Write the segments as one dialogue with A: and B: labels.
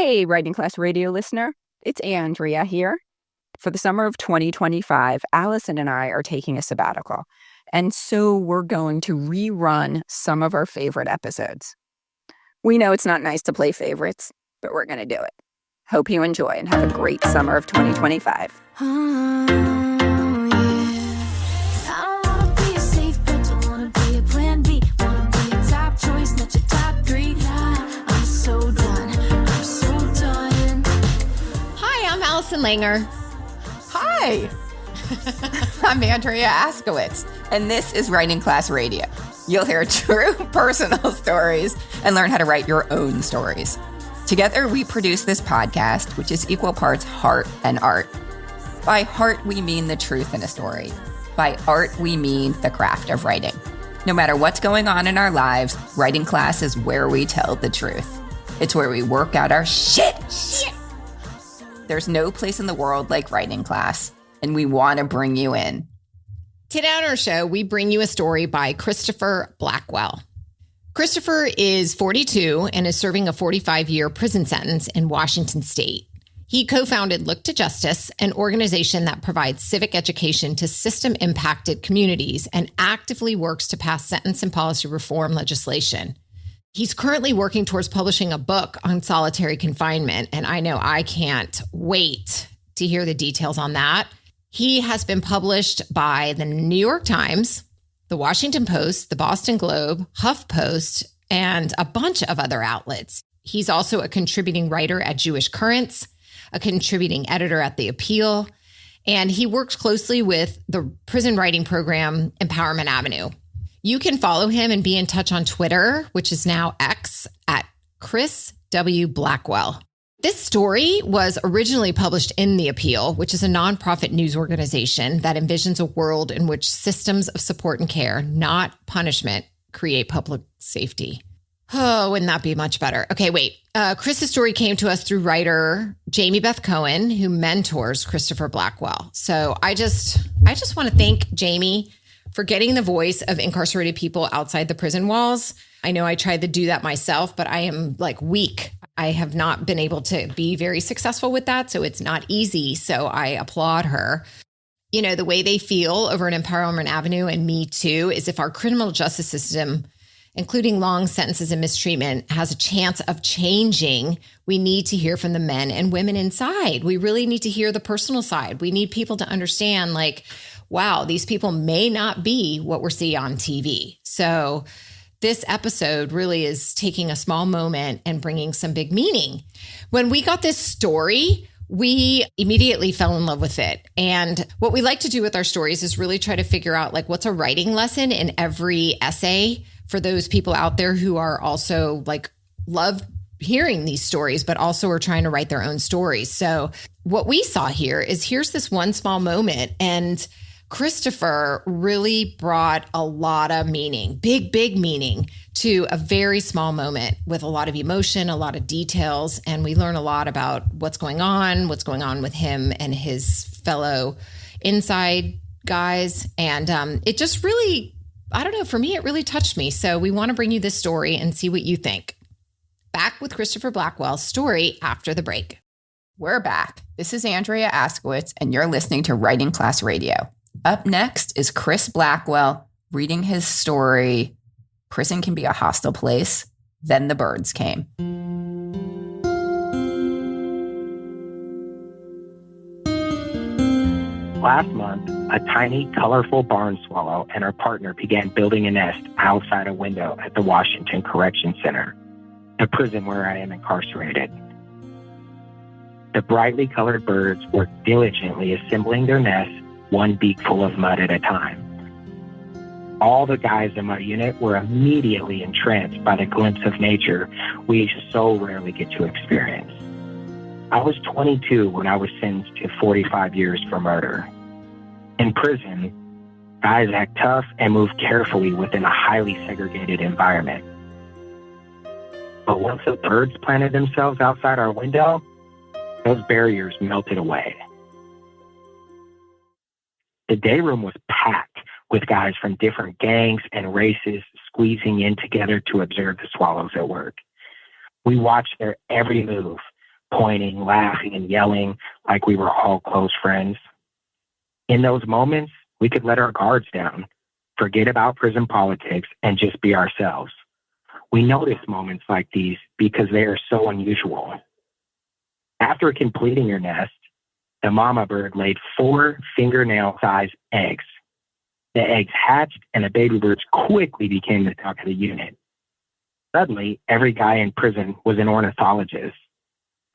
A: Hey, Writing Class Radio listener. It's Andrea here. For the summer of 2025, Allison and I are taking a sabbatical. And so we're going to rerun some of our favorite episodes. We know it's not nice to play favorites, but we're going to do it. Hope you enjoy and have a great summer of 2025.
B: Allison Langer.
C: Hi, I'm Andrea Askowitz, and this is Writing Class Radio. You'll hear true personal stories and learn how to write your own stories. Together, we produce this podcast, which is equal parts heart and art. By heart, we mean the truth in a story. By art, we mean the craft of writing. No matter what's going on in our lives, writing class is where we tell the truth. It's where we work out our shit. There's no place in the world like writing class, and we want to bring you in.
B: Today on our show, we bring you a story by Christopher Blackwell. Christopher is 42 and is serving a 45-year prison sentence in Washington State. He co-founded Look to Justice, an organization that provides civic education to system-impacted communities and actively works to pass sentence and policy reform legislation. He's currently working towards publishing a book on solitary confinement, and I know I can't wait to hear the details on that. He has been published by the New York Times, the Washington Post, the Boston Globe, HuffPost, and a bunch of other outlets. He's also a contributing writer at Jewish Currents, a contributing editor at The Appeal, and he works closely with the prison writing program Empowerment Avenue. You can follow him and be in touch on Twitter, which is now X, at Chris W. Blackwell. This story was originally published in The Appeal, which is a nonprofit news organization that envisions a world in which systems of support and care, not punishment, create public safety. Oh, wouldn't that be much better? Okay, wait. Chris's story came to us through writer Jamie Beth Cohen, who mentors Christopher Blackwell. So I just want to thank Jamie for getting the voice of incarcerated people outside the prison walls. I know I tried to do that myself, but I am weak. I have not been able to be very successful with that, so it's not easy. So I applaud her. You know, the way they feel over at Empowerment Avenue and Me Too is if our criminal justice system, including long sentences and mistreatment, has a chance of changing, we need to hear from the men and women inside. We really need to hear the personal side. We need people to understand, wow, these people may not be what we're seeing on TV. So this episode really is taking a small moment and bringing some big meaning. When we got this story, we immediately fell in love with it. And what we like to do with our stories is really try to figure out what's a writing lesson in every essay for those people out there who are also love hearing these stories, but also are trying to write their own stories. So what we saw here is here's this one small moment, and Christopher really brought a lot of meaning, big meaning to a very small moment with a lot of emotion, a lot of details. And we learn a lot about what's going on with him and his fellow inside guys. And it just really, I don't know, for me, it really touched me. So we want to bring you this story and see what you think. Back with Christopher Blackwell's story after the break.
C: We're back. This is Andrea Askowitz, and you're listening to Writing Class Radio. Up next is Chris Blackwell reading his story, Prison Can Be a Hostile Place, Then the Birds Came.
D: Last month, a tiny, colorful barn swallow and her partner began building a nest outside a window at the Washington Correction Center, the prison where I am incarcerated. The brightly colored birds worked diligently assembling their nests, one beakful of mud at a time. All the guys in my unit were immediately entranced by the glimpse of nature we so rarely get to experience. I was 22 when I was sentenced to 45 years for murder. In prison, guys act tough and move carefully within a highly segregated environment. But once the birds planted themselves outside our window, those barriers melted away. The day room was packed with guys from different gangs and races squeezing in together to observe the swallows at work. We watched their every move, pointing, laughing, and yelling like we were all close friends. In those moments, we could let our guards down, forget about prison politics, and just be ourselves. We notice moments like these because they are so unusual. After completing her nest, the mama bird laid 4 fingernail-sized eggs. The eggs hatched, and the baby birds quickly became the talk of the unit. Suddenly, every guy in prison was an ornithologist,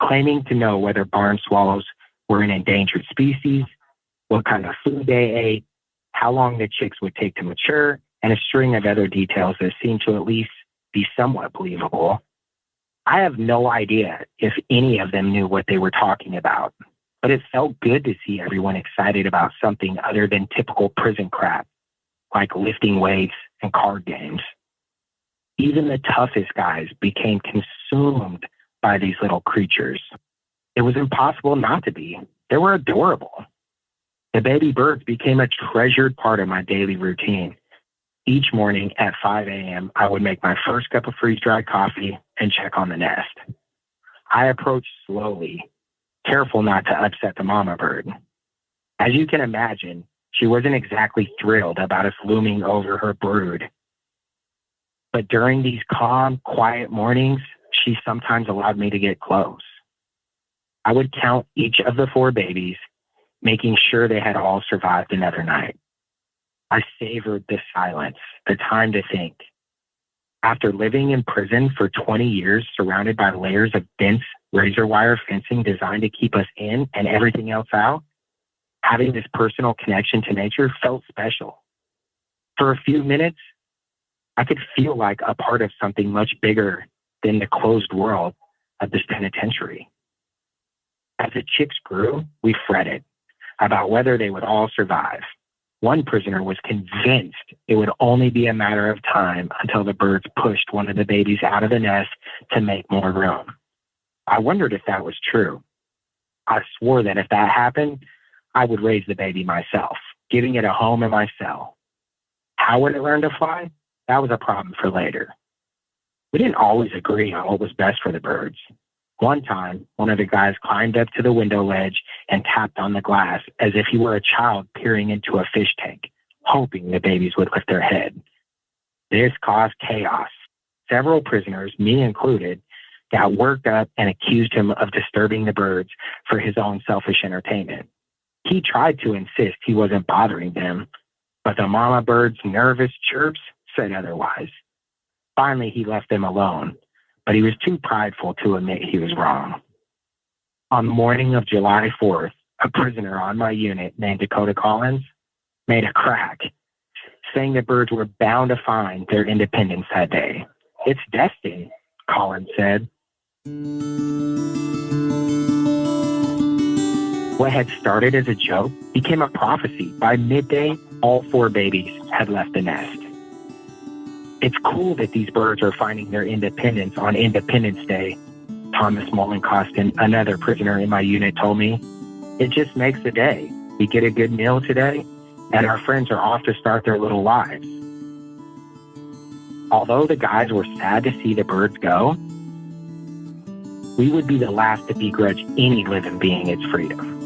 D: claiming to know whether barn swallows were an endangered species, what kind of food they ate, how long the chicks would take to mature, and a string of other details that seemed to at least be somewhat believable. I have no idea if any of them knew what they were talking about, but it felt good to see everyone excited about something other than typical prison crap, like lifting weights and card games. Even the toughest guys became consumed by these little creatures. It was impossible not to be. They were adorable. The baby birds became a treasured part of my daily routine. Each morning at 5 a.m., I would make my first cup of freeze-dried coffee and check on the nest. I approached slowly, careful not to upset the mama bird. As you can imagine, she wasn't exactly thrilled about us looming over her brood. But during these calm, quiet mornings, she sometimes allowed me to get close. I would count each of the 4 babies, making sure they had all survived another night. I savored the silence, the time to think. After living in prison for 20 years, surrounded by layers of dense razor wire fencing designed to keep us in and everything else out, having this personal connection to nature felt special. For a few minutes, I could feel like a part of something much bigger than the closed world of this penitentiary. As the chicks grew, we fretted about whether they would all survive. One prisoner was convinced it would only be a matter of time until the birds pushed one of the babies out of the nest to make more room. I wondered if that was true. I swore that if that happened, I would raise the baby myself, giving it a home in my cell. How would it learn to fly? That was a problem for later. We didn't always agree on what was best for the birds. One time, one of the guys climbed up to the window ledge and tapped on the glass as if he were a child peering into a fish tank, hoping the babies would lift their head. This caused chaos. Several prisoners, me included, got worked up and accused him of disturbing the birds for his own selfish entertainment. He tried to insist he wasn't bothering them, but the mama bird's nervous chirps said otherwise. Finally, he left them alone, but he was too prideful to admit he was wrong. On the morning of July 4th, a prisoner on my unit named Dakota Collins made a crack, saying the birds were bound to find their independence that day. It's destined, Collins said. What had started as a joke became a prophecy. By midday, all 4 babies had left the nest. It's cool that these birds are finding their independence on Independence Day, Thomas Mollenkostin, another prisoner in my unit, told me. It just makes the day. We get a good meal today, and our friends are off to start their little lives. Although the guys were sad to see the birds go, we would be the last to begrudge any living being its freedom.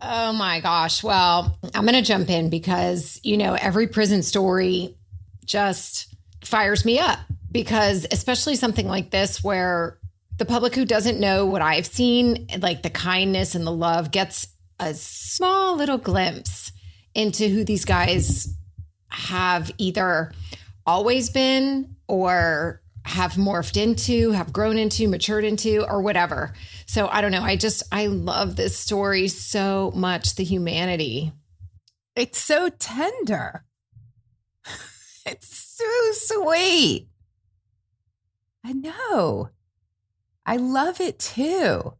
B: Oh my gosh. Well, I'm going to jump in because, every prison story just fires me up, because especially something like this where the public who doesn't know what I've seen, like the kindness and the love, gets a small little glimpse into who these guys have either always been or have morphed into, have grown into, matured into, or whatever. So I don't know. I love this story so much, the humanity.
C: It's so tender. It's so sweet. I know. I love it too.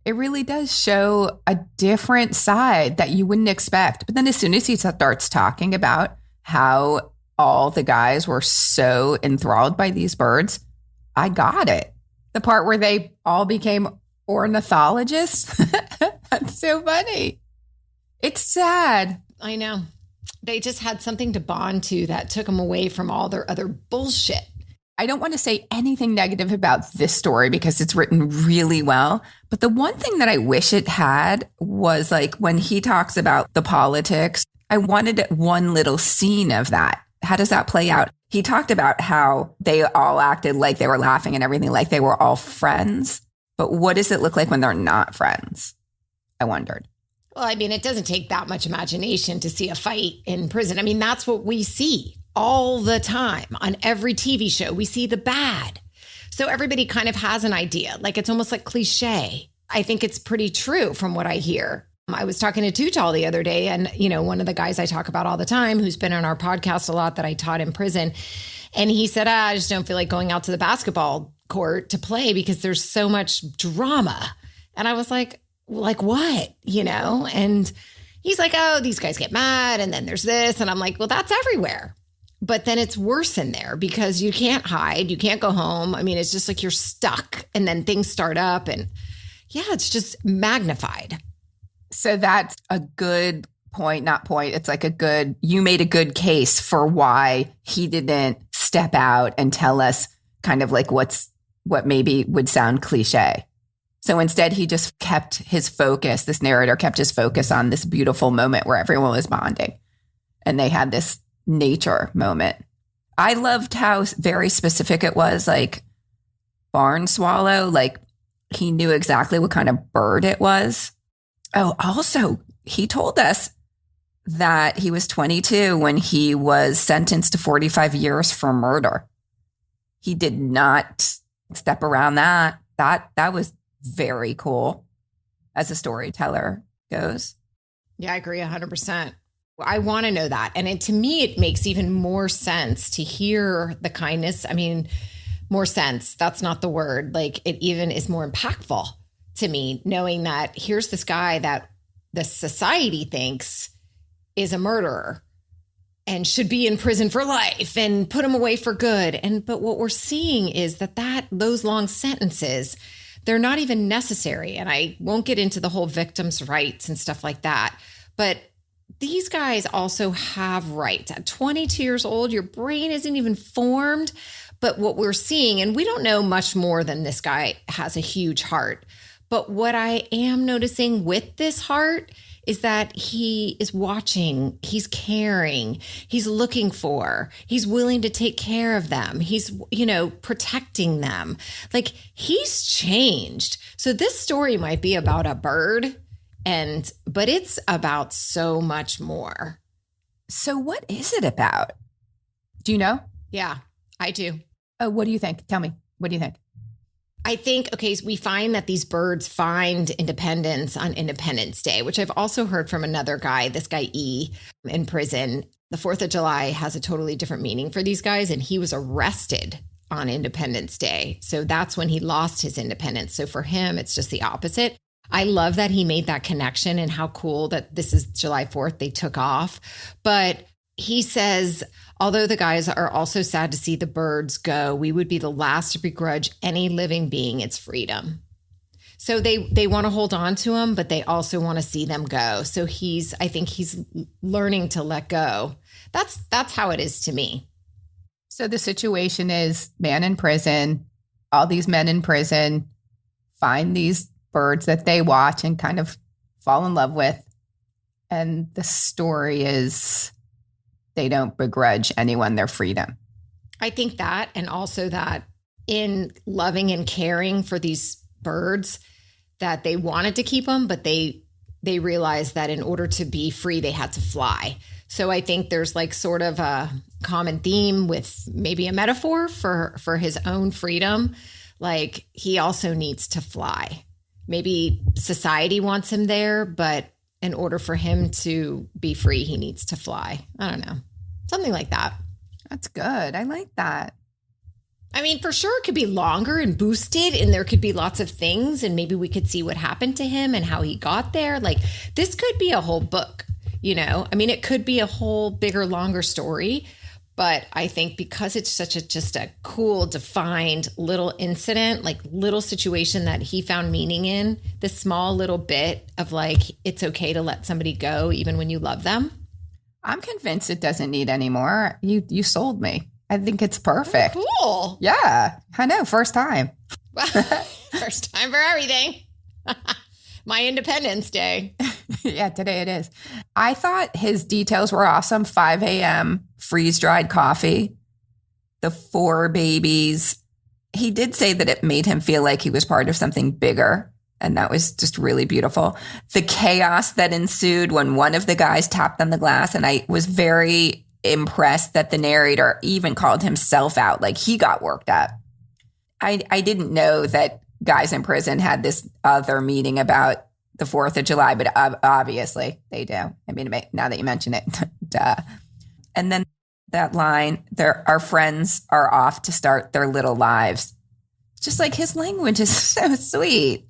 C: It really does show a different side that you wouldn't expect. But then as soon as he starts talking about how all the guys were so enthralled by these birds, I got it. The part where they all became ornithologists, That's so funny. It's sad.
B: I know. They just had something to bond to that took them away from all their other bullshit.
C: I don't want to say anything negative about this story because it's written really well. But the one thing that I wish it had was like when he talks about the politics, I wanted one little scene of that. How does that play out? He talked about how they all acted like they were laughing and everything, like they were all friends. But what does it look like when they're not friends? I wondered.
B: Well, I mean, it doesn't take that much imagination to see a fight in prison. I mean, that's what we see all the time on every TV show. We see the bad. So everybody kind of has an idea. Like it's almost like cliche. I think it's pretty true from what I hear. I was talking to Tutal the other day, and one of the guys I talk about all the time who's been on our podcast a lot that I taught in prison. And he said, I just don't feel like going out to the basketball court to play because there's so much drama. And I was like what? And he's like, oh, these guys get mad. And then there's this. And I'm like, well, that's everywhere. But then it's worse in there because you can't hide. You can't go home. I mean, it's just like you're stuck and then things start up and yeah, it's just magnified.
C: So that's a good point, not point. It's like you made a good case for why he didn't step out and tell us kind of like what maybe would sound cliche. So instead, he just kept his focus, this narrator kept his focus on this beautiful moment where everyone was bonding and they had this nature moment. I loved how very specific it was, like barn swallow, like he knew exactly what kind of bird it was. Oh, also, he told us that he was 22 when he was sentenced to 45 years for murder. He did not step around that. That was very cool as a storyteller goes.
B: Yeah, I agree 100%. I want to know that. And to me, it makes even more sense to hear the kindness. I mean, more sense. That's not the word. Like it even is more impactful to me, knowing that here's this guy that the society thinks is a murderer and should be in prison for life and put him away for good. But what we're seeing is that those long sentences, they're not even necessary. And I won't get into the whole victims' rights and stuff like that. But these guys also have rights. At 22 years old, your brain isn't even formed. But what we're seeing, and we don't know much more than this guy has a huge heart. But what I am noticing with this heart is that he is watching, he's caring, he's looking for, he's willing to take care of them. He's, protecting them. Like he's changed. So this story might be about a bird but it's about so much more.
C: So what is it about? Do you know?
B: Yeah, I do.
C: Oh, what do you think? Tell me. What do you think?
B: I think, so we find that these birds find independence on Independence Day, which I've also heard from another guy, this guy E in prison. The 4th of July has a totally different meaning for these guys, and he was arrested on Independence Day. So that's when he lost his independence. So for him, it's just the opposite. I love that he made that connection and how cool that this is July 4th, they took off. But he says, although the guys are also sad to see the birds go, we would be the last to begrudge any living being its freedom. So they want to hold on to them, but they also want to see them go. So I think he's learning to let go. That's how it is to me.
C: So the situation is man in prison, all these men in prison find these birds that they watch and kind of fall in love with. And the story is they don't begrudge anyone their freedom.
B: I think that, and also that in loving and caring for these birds, that they wanted to keep them, but they realized that in order to be free, they had to fly. So I think there's like sort of a common theme with maybe a metaphor for his own freedom. Like he also needs to fly. Maybe society wants him there, but in order for him to be free, he needs to fly. I don't know. Something like that.
C: That's good. I like that.
B: I mean, for sure, it could be longer and boosted, and there could be lots of things, and maybe we could see what happened to him and how he got there. Like, this could be a whole book, I mean, it could be a whole bigger, longer story, But I think because it's such just a cool, defined little incident, like little situation that he found meaning in, this small little bit of like, it's okay to let somebody go even when you love them.
C: I'm convinced it doesn't need any more. You sold me. I think it's perfect.
B: Oh, cool.
C: Yeah, I know. First time.
B: Well, first time for everything. My Independence Day.
C: Yeah, today it is. I thought his details were awesome. 5 a.m., freeze-dried coffee, the 4 babies. He did say that it made him feel like he was part of something bigger, and that was just really beautiful. The chaos that ensued when one of the guys tapped on the glass, and I was very impressed that the narrator even called himself out, like he got worked up. I didn't know that guys in prison had this other meeting about the 4th of July, but obviously they do. I mean, now that you mention it, duh. And then that line, our friends are off to start their little lives. Just like his language is so sweet.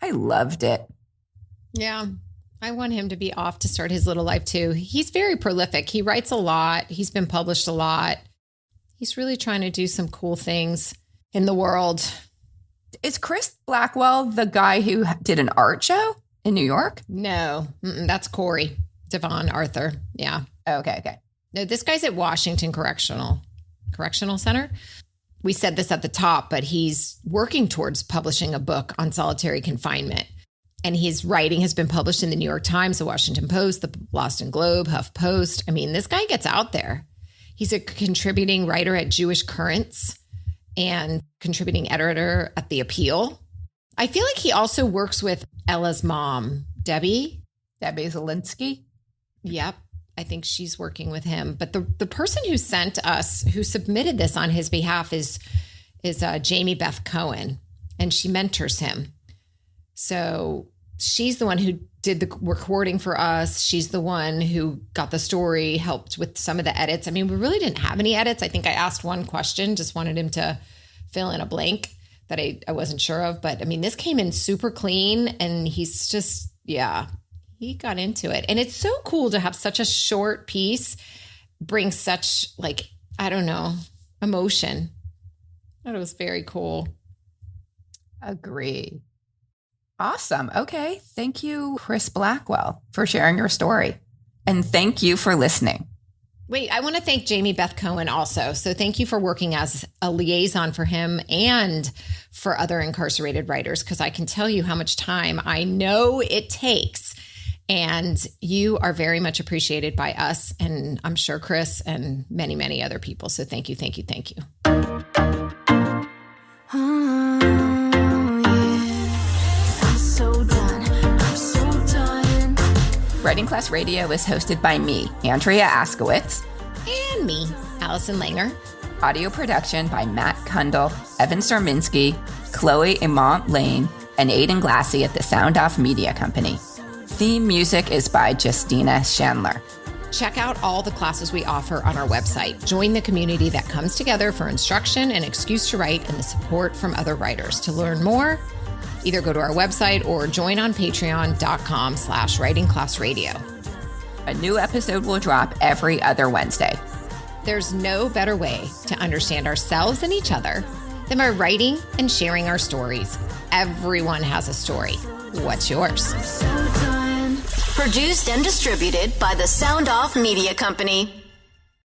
C: I loved it.
B: Yeah. I want him to be off to start his little life too. He's very prolific. He writes a lot. He's been published a lot. He's really trying to do some cool things in the world.
C: Is Chris Blackwell the guy who did an art show in New York?
B: No, that's Corey Devon Arthur. Yeah.
C: Okay.
B: No, this guy's at Washington Correctional Center. We said this at the top, but he's working towards publishing a book on solitary confinement. And his writing has been published in the New York Times, the Washington Post, the Boston Globe, Huff Post. I mean, this guy gets out there. He's a contributing writer at Jewish Currents and contributing editor at The Appeal. I feel like he also works with Ella's mom, Debbie
C: Zelinsky.
B: Yep. I think she's working with him. But the person who submitted this on his behalf is Jamie Beth Cohen, and she mentors him. So she's the one who did the recording for us. She's the one who got the story, helped with some of the edits. I mean, we really didn't have any edits. I think I asked one question, just wanted him to fill in a blank that I wasn't sure of. But I mean, this came in super clean, and he's just, he got into it. And it's so cool to have such a short piece bring such, like, I don't know, emotion. I thought it was very cool.
C: Agree. Awesome. Okay. Thank you, Chris Blackwell, for sharing your story. And thank you for listening.
B: Wait, I want to thank Jamie Beth Cohen also. So thank you for working as a liaison for him and for other incarcerated writers, because I can tell you how much time I know it takes. And you are very much appreciated by us, and I'm sure Chris and many, many other people. So thank you, thank you, thank you.
C: Writing Class Radio is hosted by me, Andrea Askowitz.
B: And me, Allison Langer.
C: Audio production by Matt Kundle, Evan Serminski, Chloe Imant Lane, and Aidan Glassy at the Sound Off Media Company. Theme music is by Justina Chandler.
B: Check out all the classes we offer on our website. Join the community that comes together for instruction and excuse to write and the support from other writers. To learn more, either go to our website or join on patreon.com/writingclassradio.
C: A new episode will drop every other Wednesday.
B: There's no better way to understand ourselves and each other than by writing and sharing our stories. Everyone has a story. What's yours?
E: Produced and distributed by the Sound Off Media Company.